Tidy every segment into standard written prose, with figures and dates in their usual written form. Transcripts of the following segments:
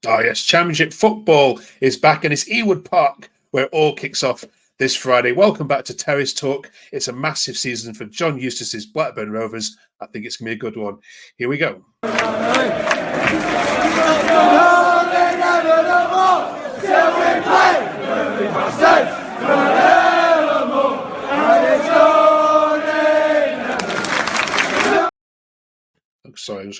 Oh, yes. Championship football is back, and it's Ewood Park where it all kicks off this Friday. Welcome back to Terrace Talk. It's a massive season for John Eustace's Blackburn Rovers. I think it's going to be a good one. Here we go. Oh, sorry.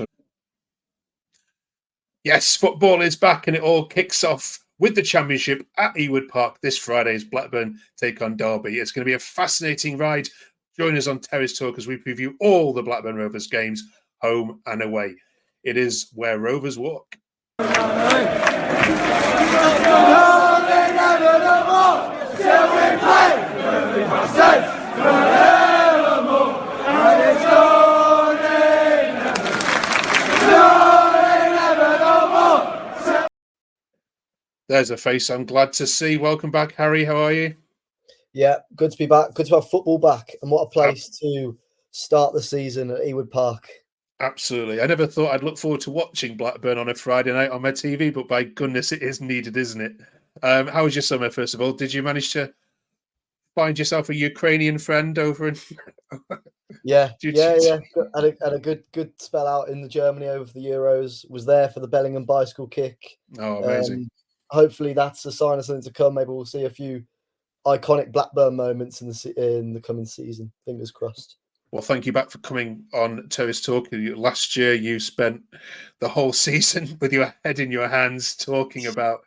Yes, football is back, and it all kicks off with the championship at Ewood Park this Friday as Blackburn take on Derby. It's going to be a fascinating ride. Join us on Terrace Talk as we preview all the Blackburn Rovers games, home and away. It is where Rovers walk. There's a face I'm glad to see. Welcome back, Harry. How are you? Yeah, good to be back. Good to have football back. And what a place to start the season at Ewood Park. Absolutely. I never thought I'd look forward to watching Blackburn on a Friday night on my TV, but by goodness, it is needed, isn't it? How was your summer, first of all? Did you manage to find yourself a Ukrainian friend over in... Yeah. Had a good spell out in Germany over the Euros. Was there for the Bellingham bicycle kick. Oh, amazing. Hopefully that's a sign of something to come. Maybe we'll see a few iconic Blackburn moments in the coming season. Fingers crossed. Well, thank you back for coming on Terrace Talk. Last year, you spent the whole season with your head in your hands talking about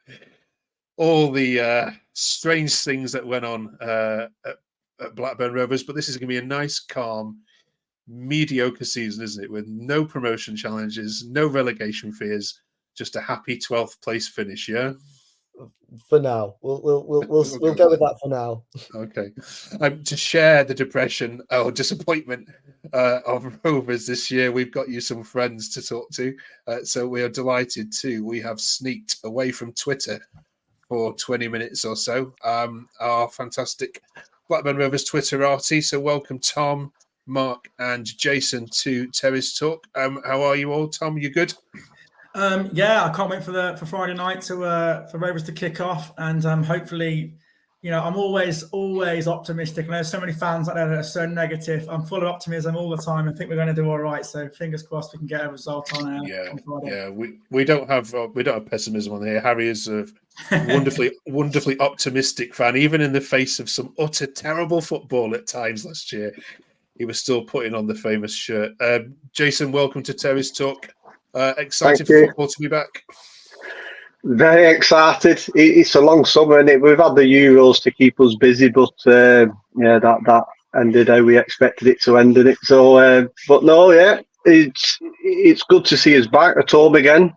all the strange things that went on at Blackburn Rovers. But this is going to be a nice, calm, mediocre season, isn't it? With no promotion challenges, no relegation fears, just a happy 12th place finish. Yeah. For now, we'll go with that for now. Okay. To share the depression or disappointment of Rovers this year, we've got you some friends to talk to. So we are delighted too. We have sneaked away from Twitter for 20 minutes or so. Our fantastic Blackburn Rovers Twitterati. So welcome, Tom, Mark, and Jason to Terrace Talk. How are you all? Tom, you good? Yeah, I can't wait for Friday night for Rovers to kick off, and hopefully, I'm always optimistic. And there's so many fans out there that are so negative. I'm full of optimism all the time. I think we're going to do all right. So fingers crossed we can get a result on Friday. Yeah. We don't have pessimism on here. Harry is a wonderfully optimistic fan, even in the face of some utter terrible football at times last year. He was still putting on the famous shirt. Jason, welcome to Terrace Talk. Excited for football to be back? Very excited. It's a long summer, and we've had the Euros to keep us busy, but that ended how we expected it to end, it. So, but no, yeah, it's good to see us back at home again.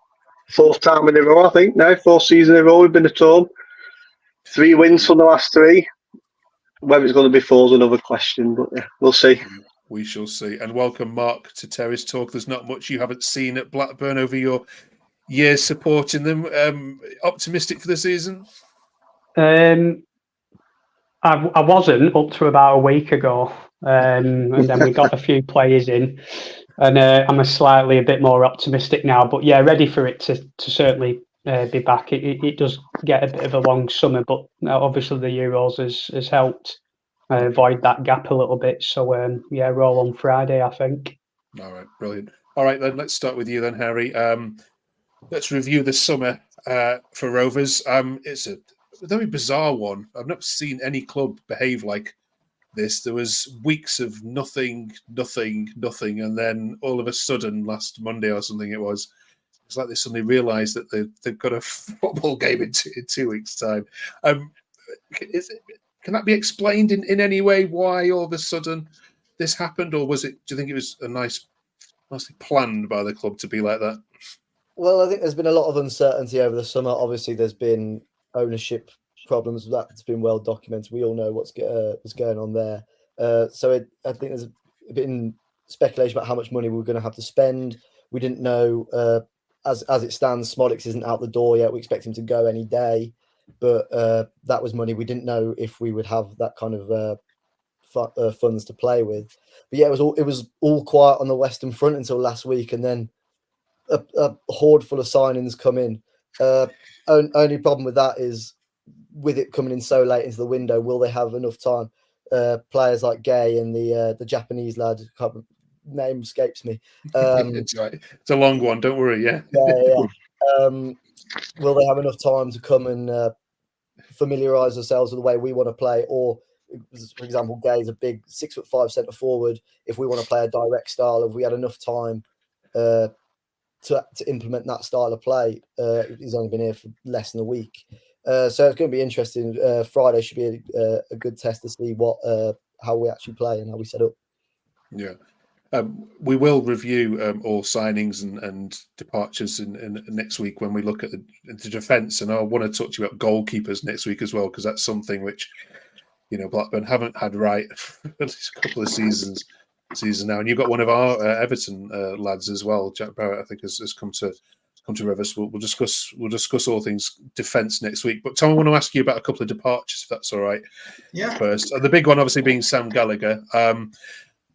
Fourth time in a row, I think. Now 4 seasons in a row we've been at home. 3 wins from the last 3. Whether it's going to be 4 is another question, but yeah, we'll see. We shall see. And welcome, Mark, to Terrace Talk. There's not much you haven't seen at Blackburn over your years supporting them. Optimistic for the season? I wasn't up to about a week ago. And then we got a few players in. And I'm a bit more optimistic now. But yeah, ready for it to certainly be back. It does get a bit of a long summer, but obviously the Euros has helped avoid that gap a little bit. So roll on Friday, I think. All right, brilliant. All right, then let's start with you then, Harry. Let's review the summer for Rovers. It's a very bizarre one. I've not seen any club behave like this. There was weeks of nothing, and then all of a sudden, last Monday or something it was, it's like they suddenly realised that they've got a football game in 2 weeks' time. Can that be explained in any way why all of a sudden this happened, or do you think it was nicely planned by the club to be like that? Well, I think there's been a lot of uncertainty over the summer. Obviously, there's been ownership problems. That's been well documented. We all know what's going on there. I think there's been speculation about how much money we're going to have to spend. We didn't know, as it stands, Smolix isn't out the door yet. We expect him to go any day. But that was money. We didn't know if we would have that kind of funds to play with. But yeah, it was all quiet on the Western Front until last week, and then a horde full of signings come in. Only problem with that is, with it coming in so late into the window, will they have enough time? Players like Gay and the Japanese lad, name escapes me. It's right. It's a long one. Don't worry. Yeah. Will they have enough time to come and familiarise themselves with the way we want to play? Or, for example, Gay is a big 6'5" centre forward. If we want to play a direct style, have we had enough time to implement that style of play? He's only been here for less than a week. So it's going to be interesting. Friday should be a good test to see how we actually play and how we set up. Yeah. We will review all signings and departures in next week when we look at the defence, and I want to talk to you about goalkeepers next week as well, because that's something which, Blackburn haven't had right for at least a couple of seasons now. And you've got one of our Everton lads as well, Jack Barrett, I think has come to Rovers. We'll discuss all things defence next week. But Tom, I want to ask you about a couple of departures, if that's all right. Yeah. First, the big one obviously being Sam Gallagher.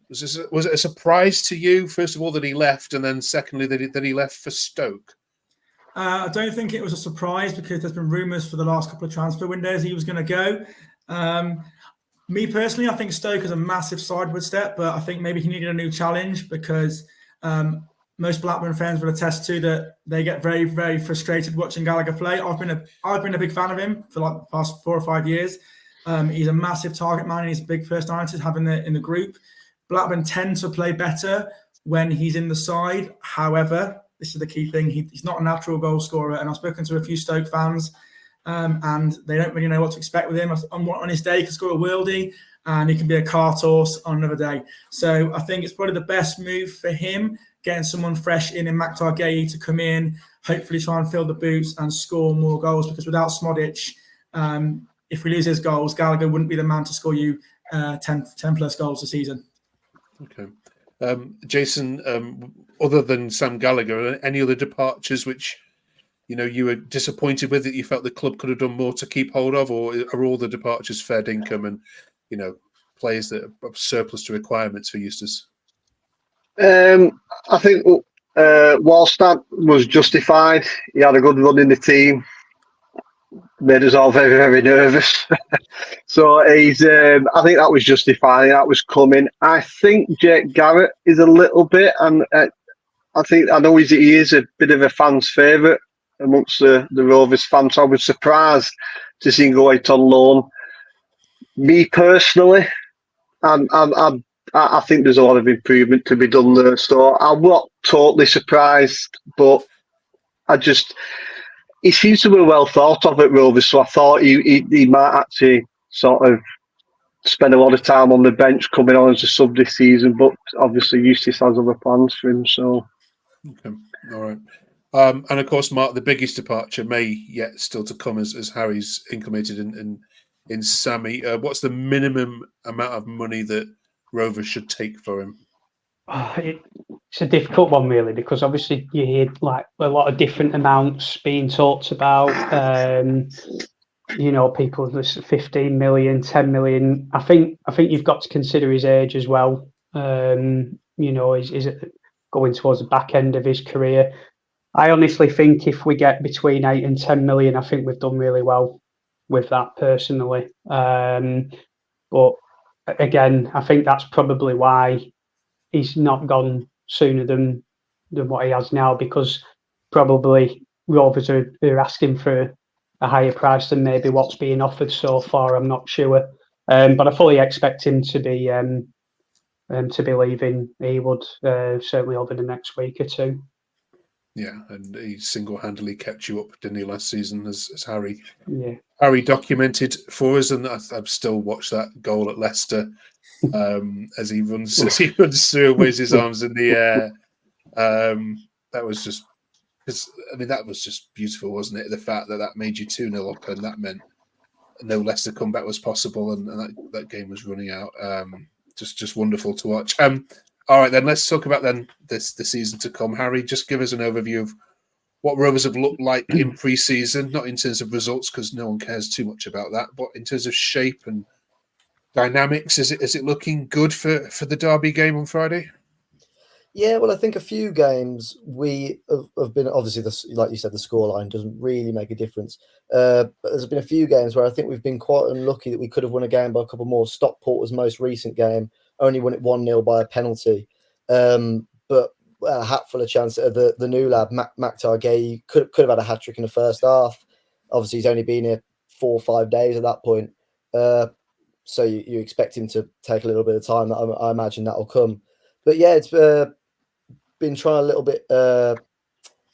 Was it a surprise to you, first of all, that he left, and then secondly that he left for Stoke? I don't think it was a surprise, because there's been rumours for the last couple of transfer windows he was going to go. Me personally, I think Stoke is a massive sideward step, but I think maybe he needed a new challenge, because most Blackburn fans will attest to that they get very, very frustrated watching Gallagher play. I've been a big fan of him for like the past 4 or 5 years. He's a massive target man, and he's a big personality to have in the group. Blackburn tend to play better when he's in the side. However, this is the key thing. He's not a natural goal scorer, and I've spoken to a few Stoke fans, and they don't really know what to expect with him. On his day, he can score a worldie, and he can be a cart horse on another day. So I think it's probably the best move for him, getting someone fresh in Maktar Gueye to come in, hopefully try and fill the boots and score more goals, because without Smodic, if we lose his goals, Gallagher wouldn't be the man to score you 10 plus goals a season. Okay. Jason, other than Sam Gallagher, any other departures which you were disappointed with, that you felt the club could have done more to keep hold of, or are all the departures fair income and players that are surplus to requirements for Eustace? I think Wallstat was justified. He had a good run in the team. Made us all very, very nervous. So he's. I think that was justified. That was coming. I think Jake Garrett is a little bit, and I know he is a bit of a fan's favourite amongst the Rovers fans. So I was surprised to see him go out on loan. Me personally, I think there's a lot of improvement to be done there. So I'm not totally surprised, but he seems to be well thought of at Rovers, so I thought he might actually sort of spend a lot of time on the bench coming on as a sub this season, but obviously Eustace has other plans for him. So, okay, all right. And of course, Mark, the biggest departure may yet still to come as Harry's incubated in Sammy. What's the minimum amount of money that Rovers should take for him? It's a difficult one, really, because obviously you hear like a lot of different amounts being talked about. People, there's 15 million, 10 million. I think you've got to consider his age as well. Is it going towards the back end of his career? I honestly think if we get between 8 and 10 million, I think we've done really well with that personally. But again, I think that's probably why he's not gone sooner than what he has now, because probably Rovers are asking for a higher price than maybe what's being offered so far. I'm not sure, but I fully expect him to be leaving Ewood certainly over the next week or two. Yeah, and he single-handedly kept you up, didn't he, last season, as Harry? Yeah. Harry documented for us, and I've still watched that goal at Leicester as he runs through and waves his arms in the air. That was just, that was just beautiful, wasn't it? The fact that made you 2-0 up, and that meant no Leicester comeback was possible, and that game was running out. Just wonderful to watch. All right, then let's talk about the season to come. Harry, just give us an overview of what Rovers have looked like in pre-season, not in terms of results, because no one cares too much about that, but in terms of shape and dynamics. Is it looking good for the Derby game on Friday? Yeah, well, I think a few games we have been obviously like you said, the scoreline doesn't really make a difference. But there's been a few games where I think we've been quite unlucky that we could have won a game by a couple more. Stockport's most recent game only won it 1-0 by a penalty. But a hatful of chance. The new lad Mac Targay could have had a hat trick in the first half. Obviously, he's only been here 4 or 5 days at that point. So you expect him to take a little bit of time. I imagine that'll come. But yeah, it's been trying something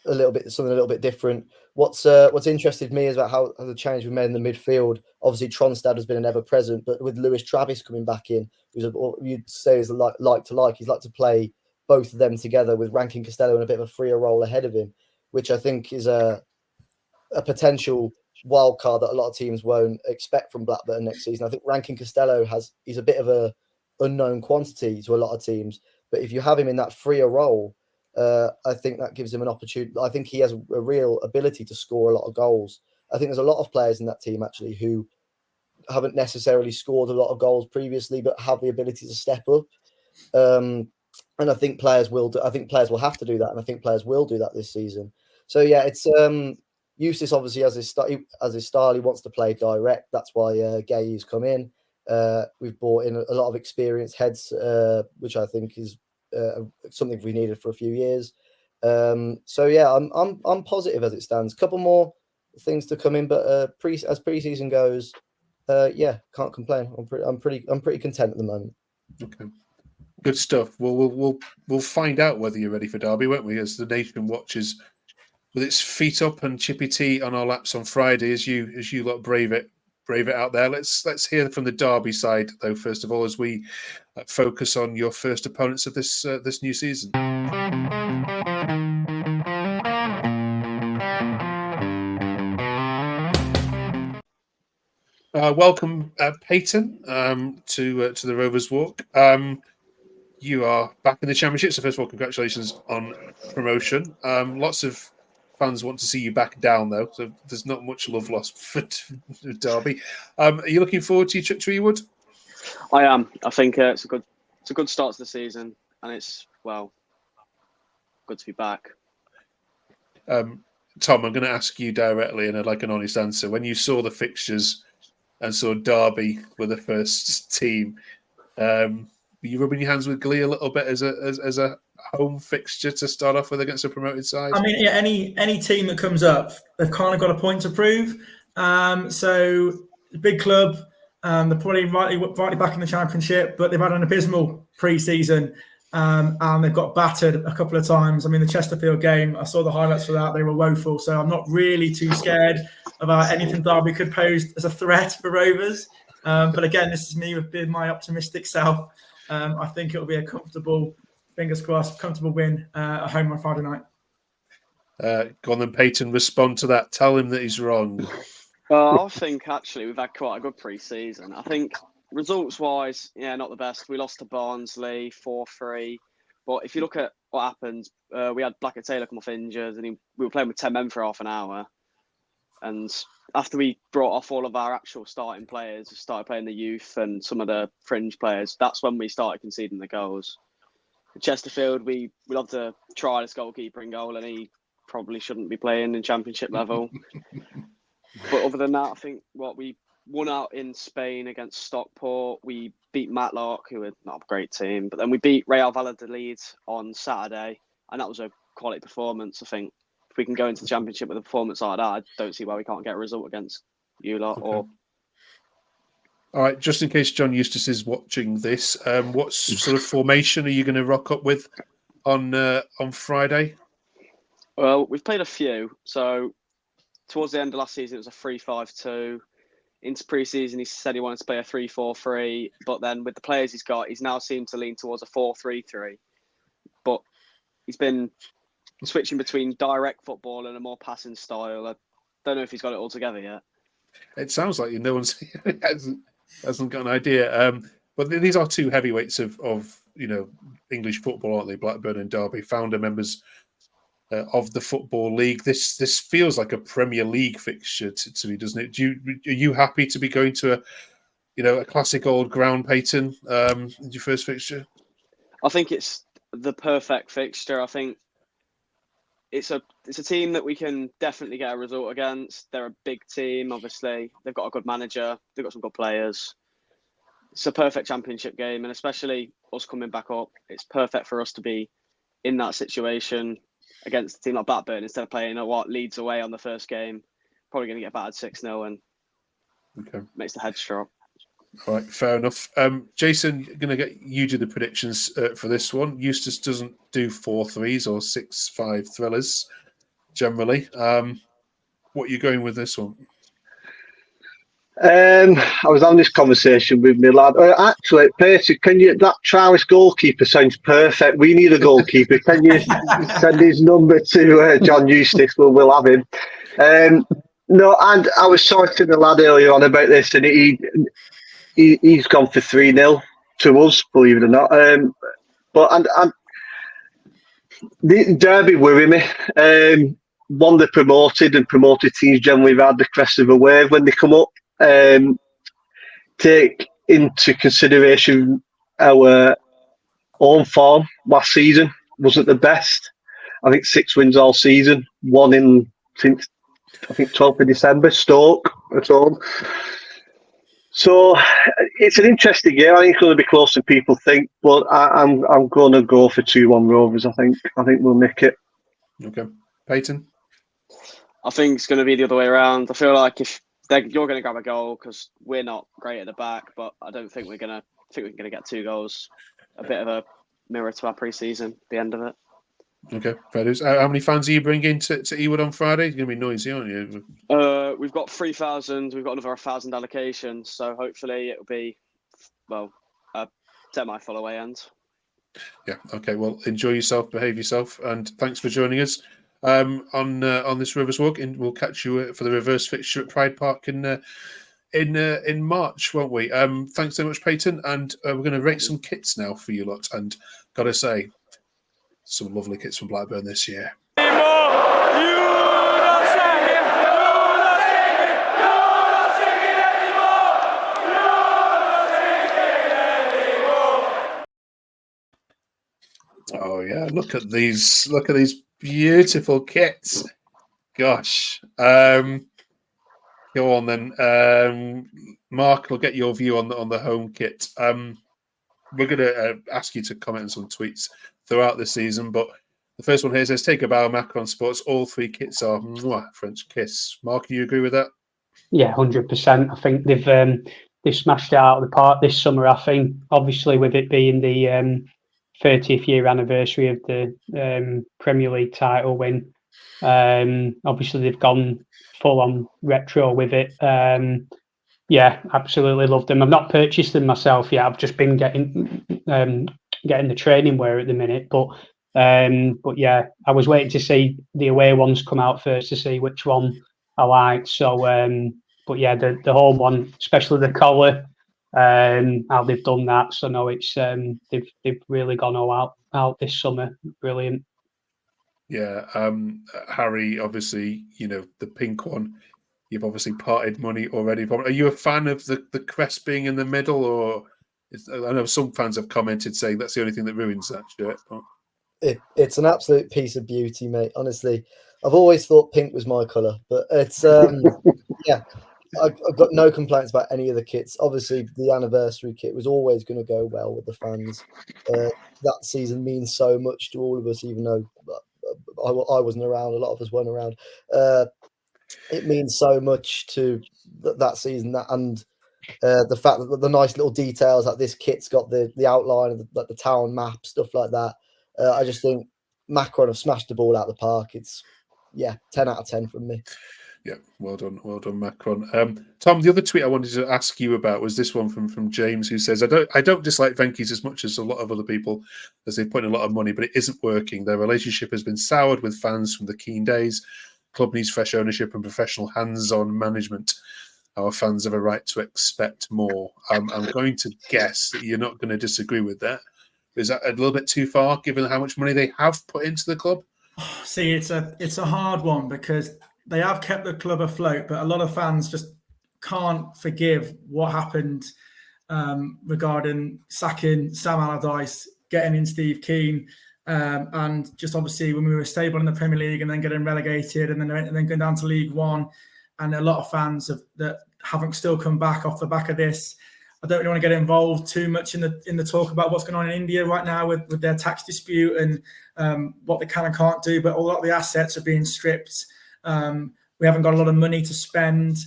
a little bit different. What's interested me is about how the change we've made in the midfield. Obviously, Tronstad has been an ever present, but with Lewis Travis coming back in, you'd say is like to like. He's like to play both of them together with Rankin Costello in a bit of a freer role ahead of him, which I think is a potential wild card that a lot of teams won't expect from Blackburn next season. I think Rankin Costello he's a bit of a unknown quantity to a lot of teams, but if you have him in that freer role, I think that gives him an opportunity. I think he has a real ability to score a lot of goals. I think there's a lot of players in that team actually who haven't necessarily scored a lot of goals previously, but have the ability to step up. And I think players will. I think players will have to do that, and I think players will do that this season. So yeah, it's Eustace obviously as his style. He wants to play direct. That's why Gay's come in. We've brought in a lot of experienced heads, which I think is something we needed for a few years. So yeah, I'm positive as it stands. A couple more things to come in, but as preseason goes, yeah, can't complain. I'm pretty content at the moment. Okay, good stuff. Well, we'll find out whether you're ready for Derby, won't we? As the nation watches with its feet up and Chippy Tea on our laps on Friday, as you lot brave it out there. Let's hear from the Derby side though. First of all, as we focus on your first opponents of this new season. Welcome, Peyton, to the Rovers Walk. You are back in the Championship, so first of all, congratulations on promotion. Lots of fans want to see you back down, though, so there's not much love lost for Derby. Are you looking forward to your trip to Ewood? I am. I think it's a good start to the season, and it's good to be back. Tom, I'm going to ask you directly, and I'd like an honest answer. When you saw the fixtures and saw Derby with the first team, were you rubbing your hands with glee a little bit as a home fixture to start off with against a promoted side? I mean, yeah, any team that comes up, they've kind of got a point to prove. So big club, they're probably rightly back in the Championship, but they've had an abysmal pre-season, and they've got battered a couple of times. I mean, the Chesterfield game, I saw the highlights for that; they were woeful. So I'm not really too scared about anything Derby could pose as a threat for Rovers. But again, this is me with my optimistic self. I think it'll be a comfortable, fingers crossed, comfortable win at home on Friday night. Go on then, Peyton, respond to that. Tell him that he's wrong. Well, I think actually we've had quite a good pre-season. I think results-wise, yeah, not the best. We lost to Barnsley 4-3. But if you look at what happened, we had Blackett Taylor come off injured, and we were playing with 10 men for half an hour. And after we brought off all of our actual starting players, started playing the youth and some of the fringe players, that's when we started conceding the goals. At Chesterfield, we love to try this goalkeeper in goal, and he probably shouldn't be playing in Championship level. But other than that, I think we won out in Spain against Stockport. We beat Matlock, who are not a great team, but then we beat Real Valladolid on Saturday, and that was a quality performance. I think if we can go into the Championship with a performance like that, I don't see why we can't get a result against you lot. Okay. All right, just in case John Eustace is watching this, what sort of formation are you going to rock up with on Friday? Well, we've played a few. So towards the end of last season, it was a 3-5-2. Into pre-season, he said he wanted to play a 3-4-3. But then with the players he's got, he's now seemed to lean towards a 4-3-3. But he's been switching between direct football and a more passing style. I don't know if he's got it all together yet. It sounds like no one's hasn't got an idea. But these are two heavyweights of English football, aren't they? Blackburn and Derby, founder members of the Football League. This feels like a Premier League fixture to me, doesn't it? Are you happy to be going to a classic old ground, Peyton? Your first fixture? I think it's the perfect fixture. I think it's a team that we can definitely get a result against. They're a big team, obviously. They've got a good manager. They've got some good players. It's a perfect championship game, and especially us coming back up, it's perfect for us to be in that situation against a team like Blackburn instead of playing Leeds away on the first game. Probably going to get battered 6-0 and makes the heads drop. All right, fair enough. Jason, going to get you do the predictions for this one. Eustace doesn't do 4-3s or 6-5 thrillers generally. What are you going with this one? I was having this conversation with my lad. Actually, Percy, that Travis goalkeeper sounds perfect. We need a goalkeeper. Can you send his number to John Eustace? We'll have him. No, and I was talking to the lad earlier on about this, and he's gone for 3-0 to us, believe it or not. But the derby worry me. One, they're promoted, and promoted teams generally have had the crest of a wave when they come up. Take into consideration our own form last season wasn't the best. I think 6 wins all season, one in since I think 12th of December, Stoke at home. So it's an interesting game. I think it's going to be closer than people think, but I'm going to go for 2-1 Rovers. I think we'll nick it. Okay, Peyton. I think it's going to be the other way around. I feel like if you're going to grab a goal because we're not great at the back, but I don't think we're going to. I think we're going to get 2 goals. A bit of a mirror to our pre-season. The end of it. Okay, fair dues. How many fans are you bringing to Ewood on Friday? It's going to be noisy, aren't you? We've got 3,000. We've got another 1,000 allocations. So hopefully it'll be, a semi-full away end. Yeah. Okay. Well, enjoy yourself, behave yourself, and thanks for joining us on this Rovers Walk. And we'll catch you for the reverse fixture at Pride Park in March, won't we? Thanks so much, Peyton. And we're going to rate some kits now for you lot. And gotta say, some lovely kits from Blackburn this year. Oh yeah, look at these beautiful kits. Gosh. Go on then. Mark, we'll get your view on the home kit. We're going to ask you to comment on some tweets throughout the season, but the first one here says, take a bow, Macron Sports. All 3 kits are French kiss. Mark, do you agree with that? Yeah, 100%. I think they've smashed it out of the park this summer. I think, obviously, with it being the 30th year anniversary of the Premier League title win, obviously they've gone full on retro with it. Yeah, absolutely love them. I've not purchased them myself yet. I've just been getting the training wear at the minute. But yeah, I was waiting to see the away ones come out first to see which one I liked. So, but yeah, the home one, especially the collar, how they've done that. So no, it's they've really gone all out this summer. Brilliant. Yeah, Harry, obviously, the pink one. You've obviously parted money already. Are you a fan of the crest being in the middle, or I know some fans have commented saying that's the only thing that ruins that shirt. It's an absolute piece of beauty, mate. Honestly, I've always thought pink was my colour, but it's yeah. I've got no complaints about any of the kits. Obviously, the anniversary kit was always going to go well with the fans. That season means so much to all of us, even though I wasn't around. A lot of us weren't around. It means so much to that season, and the fact that the nice little details, like this kit's got the outline of the town map, stuff like that. I just think Macron have smashed the ball out of the park. It's 10 out of 10 from me. Yeah, well done, Macron. Tom, the other tweet I wanted to ask you about was this one from James, who says, I don't dislike Venky's as much as a lot of other people, as they put in a lot of money, but it isn't working. Their relationship has been soured with fans from the keen days. Club needs fresh ownership and professional hands-on management. Our fans have a right to expect more. I'm going to guess that you're not going to disagree with that. Is that a little bit too far, given how much money they have put into the club? See, it's a hard one because they have kept the club afloat, but a lot of fans just can't forgive what happened regarding sacking Sam Allardyce getting in Steve Keane, and just obviously when we were stable in the Premier League and then getting relegated and then going down to League One, and a lot of fans that haven't still come back off the back of this. I don't really want to get involved too much in the talk about what's going on in India right now with their tax dispute and what they can and can't do. But a lot of the assets are being stripped. We haven't got a lot of money to spend.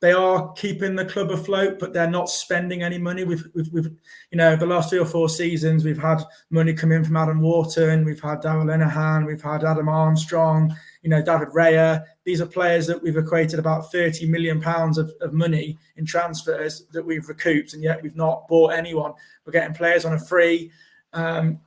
They are keeping the club afloat, but they're not spending any money. We've the last 3 or 4 seasons, we've had money come in from Adam Wharton, we've had Daryl Linehan, we've had Adam Armstrong, David Raya. These are players that we've equated about £30 million of money in transfers that we've recouped, and yet we've not bought anyone. We're getting players on a free. I'm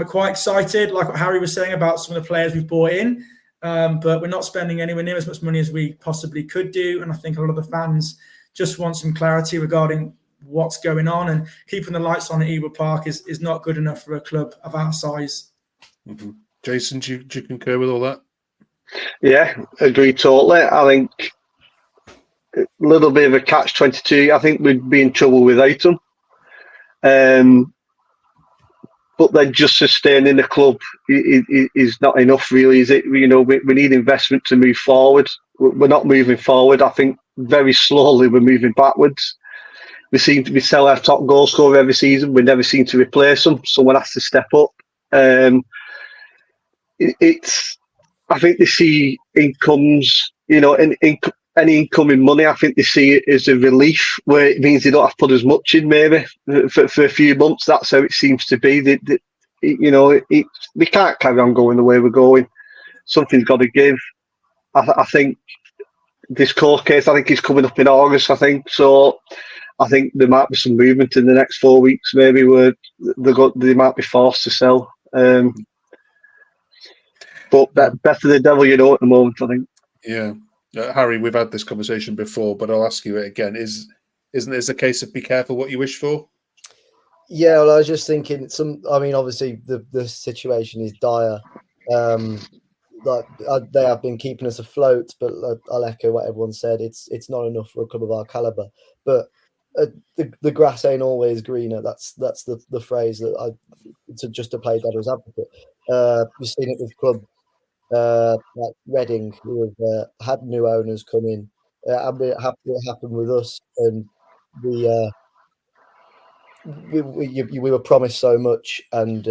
quite excited, like what Harry was saying, about some of the players we've bought in. But we're not spending anywhere near as much money as we possibly could do. And I think a lot of the fans just want some clarity regarding what's going on, and keeping the lights on at Ewood Park is not good enough for a club of our size. Mm-hmm. Jason, do you concur with all that? Yeah, agree totally. I think a little bit of a catch-22. I think we'd be in trouble without them. But then just sustaining the club is not enough, really, is it? We need investment to move forward. We're not moving forward. I think very slowly we're moving backwards. We seem to sell our top goal scorer every season. We never seem to replace them. Someone has to step up. I think they see incomes, and any incoming money, I think they see it as a relief, where it means they don't have to put as much in, maybe for a few months. That's how it seems to be. We can't carry on going the way we're going. Something's got to give. I think this court case, is coming up in August. I think so. I think there might be some movement in the next 4 weeks, maybe, where they might be forced to sell. But better the devil at the moment, I think. Yeah. Harry, we've had this conversation before, but I'll ask you it again. Isn't this a case of be careful what you wish for? Yeah, well, I was just thinking obviously the situation is dire. They have been keeping us afloat, but I'll echo what everyone said. It's not enough for a club of our caliber. But the grass ain't always greener. That's the phrase to play devil's advocate. We've seen it with clubs like Reading, who have had new owners come in. And it happened with us, and we were promised so much, and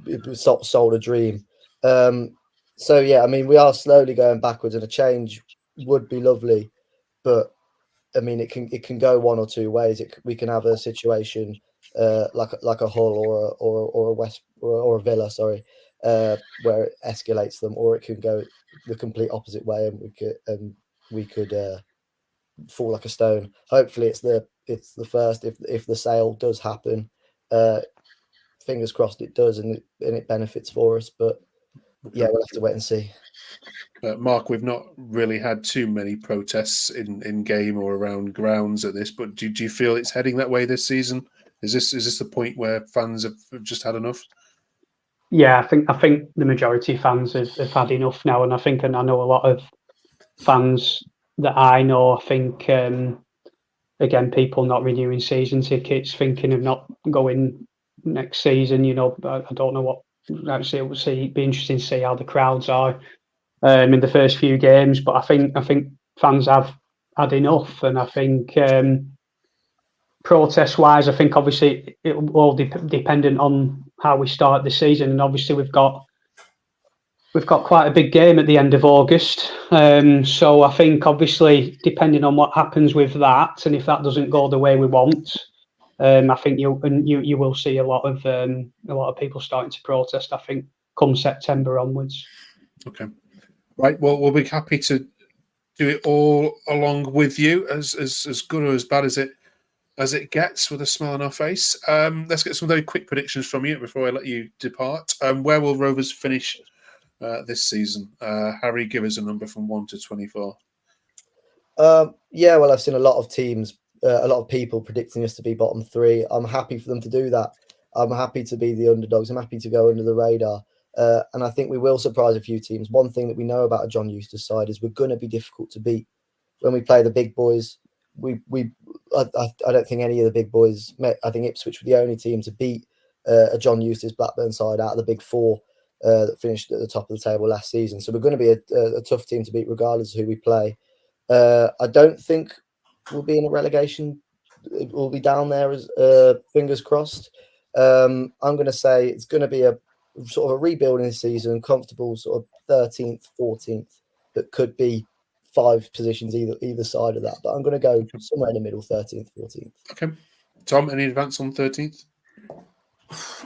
it was sold a dream. So yeah, we are slowly going backwards, and a change would be lovely, but it can go one or two ways. We can have a situation like a Hull or a West or a Villa, where it escalates them, or it can go the complete opposite way, and we could fall like a stone. Hopefully, it's the first. If the sale does happen, fingers crossed it does, and it benefits for us. But yeah, we'll have to wait and see. Mark, we've not really had too many protests in game or around grounds at this, but do you feel it's heading that way this season? Is this the point where fans have just had enough? Yeah, I think the majority of fans have had enough now, and I know a lot of fans that I know. I think again, people not renewing season tickets, thinking of not going next season. I don't know what. Actually, it'd be interesting to see how the crowds are in the first few games. But I think fans have had enough, and I think protest-wise, I think obviously it will all dependent on how we start the season, and obviously we've got quite a big game at the end of August. So I think obviously depending on what happens with that, and if that doesn't go the way we want, I think you will see a lot of people starting to protest. I think come September onwards. Okay, right. Well, we'll be happy to do it all along with you, as good or as bad as it gets, with a smile on our face. Let's get some very quick predictions from you before I let you depart. Where will Rovers finish this season? Harry, give us a number from 1 to 24. Yeah, well, I've seen a lot of teams, a lot of people predicting us to be bottom 3. I'm happy for them to do that. I'm happy to be the underdogs. I'm happy to go under the radar. And I think we will surprise a few teams. One thing that we know about a John Eustace side is we're going to be difficult to beat. When we play the big boys, I don't think any of the big boys met. I think Ipswich were the only team to beat a John Eustace Blackburn side out of the big four that finished at the top of the table last season. So we're going to be a tough team to beat regardless of who we play. I don't think we'll be in a relegation. We'll be down there as fingers crossed. I'm going to say it's going to be a sort of a rebuilding season, comfortable sort of 13th, 14th, that could be 5 positions either side of that. But I'm going to go somewhere in the middle, 13th, 14th. Okay. Tom, any advance on 13th?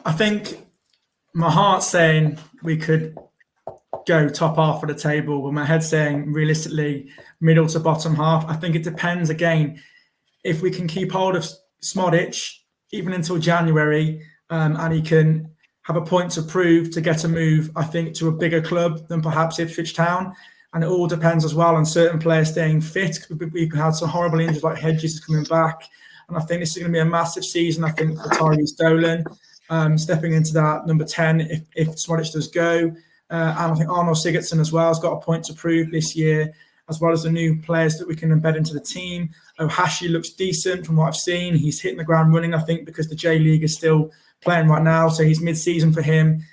I think my heart's saying we could go top half of the table, but my head's saying realistically middle to bottom half. I think it depends again if we can keep hold of Smodic even until January, and he can have a point to prove to get a move, I think, to a bigger club than perhaps Ipswich Town. And it all depends as well on certain players staying fit. We've had some horrible injuries like Hedges coming back. And I think this is going to be a massive season, I think, for Tyrese Dolan, stepping into that number 10 if Smodic does go. And I think Arnold Sigurdsson as well has got a point to prove this year, as well as the new players that we can embed into the team. Ohashi looks decent from what I've seen. He's hitting the ground running, I think, because the J League is still playing right now. So he's mid-season for him.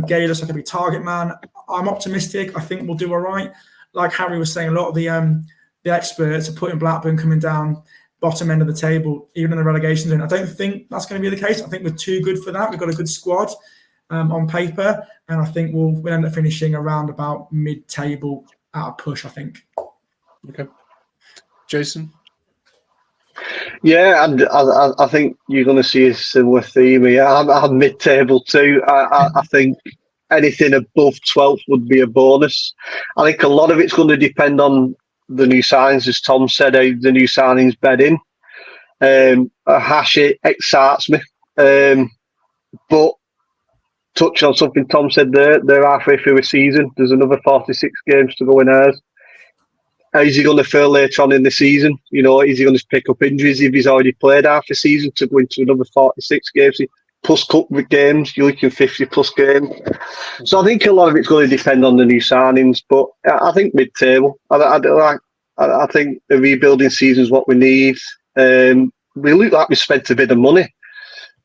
Gay looks like a big target man. I'm optimistic. I think we'll do all right. Like Harry was saying, a lot of the experts are putting Blackburn coming down bottom end of the table, even in the relegation zone. I don't think that's going to be the case. I think we're too good for that. We've got a good squad on paper, and I think we'll end up finishing around about mid-table at a push, I think. Okay. Jason? Yeah, and I think you're going to see a similar theme here. I'm mid-table too. I think anything above 12th would be a bonus. I think a lot of it's going to depend on the new signings, as Tom said, how the new signings bed in. Hashi excites me. But touch on something Tom said there, they're halfway through a season. There's another 46 games to go in ours. How's he going to feel later on in the season? You know, is he going to pick up injuries if he's already played half a season to go into another 46 games? Plus cup games, you're looking 50 plus games. So I think a lot of it's going to depend on the new signings, but I think mid-table. I think the rebuilding season is what we need. We look like we spent a bit of money.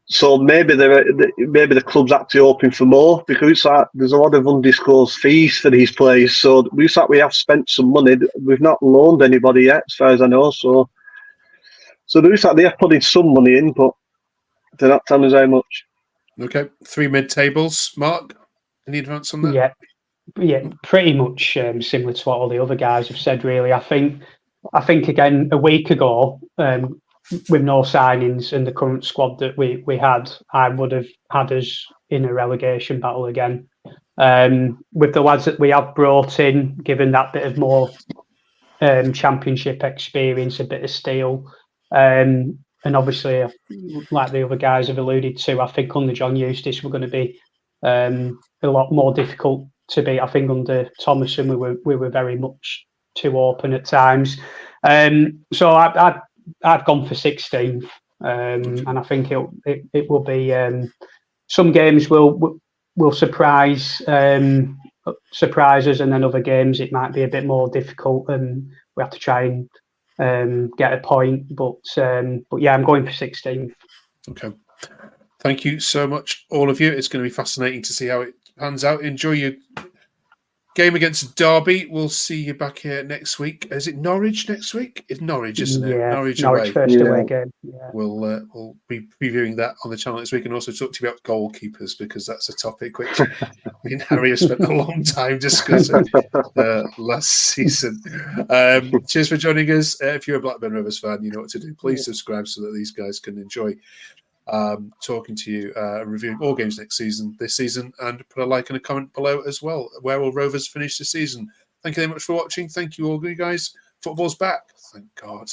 So maybe the club's actually hoping for more, because it's like there's a lot of undisclosed fees for these players. So it looks like we have spent some money. We've not loaned anybody yet, as far as I know. So it looks like they have put in some money in, but they're not telling us how much. Okay. 3 mid-tables. Mark, any advance on that? Yeah, pretty much similar to what all the other guys have said, really. I think again, a week ago, with no signings and the current squad that we had, I would have had us in a relegation battle again. With the lads that we have brought in, given that bit of more championship experience, a bit of steel, and obviously, like the other guys have alluded to, I think under John Eustace we're going to be a lot more difficult to beat. I think under Thomason we were very much too open at times. So I've gone for 16th, and I think it will be some games will surprise us, and then other games it might be a bit more difficult, and we have to try and get a point. But yeah, I'm going for 16th. Okay. Thank you so much, all of you. It's going to be fascinating to see how it pans out. Enjoy your game against Derby. We'll see you back here next week. Is it Norwich next week? It's Norwich, isn't it? Yeah, Norwich Norwich away. first away game. Yeah. We'll be previewing that on the channel next week, and also talk to you about goalkeepers, because that's a topic which me and Harry have spent a long time discussing last season. Cheers for joining us. If you're a Blackburn Rovers fan, you know what to do. Please subscribe so that these guys can enjoy talking to you, reviewing all games this season, and put a like and a comment below as well. Where will Rovers finish the season? Thank you very much for watching. Thank you all, you guys. Football's back. Thank God.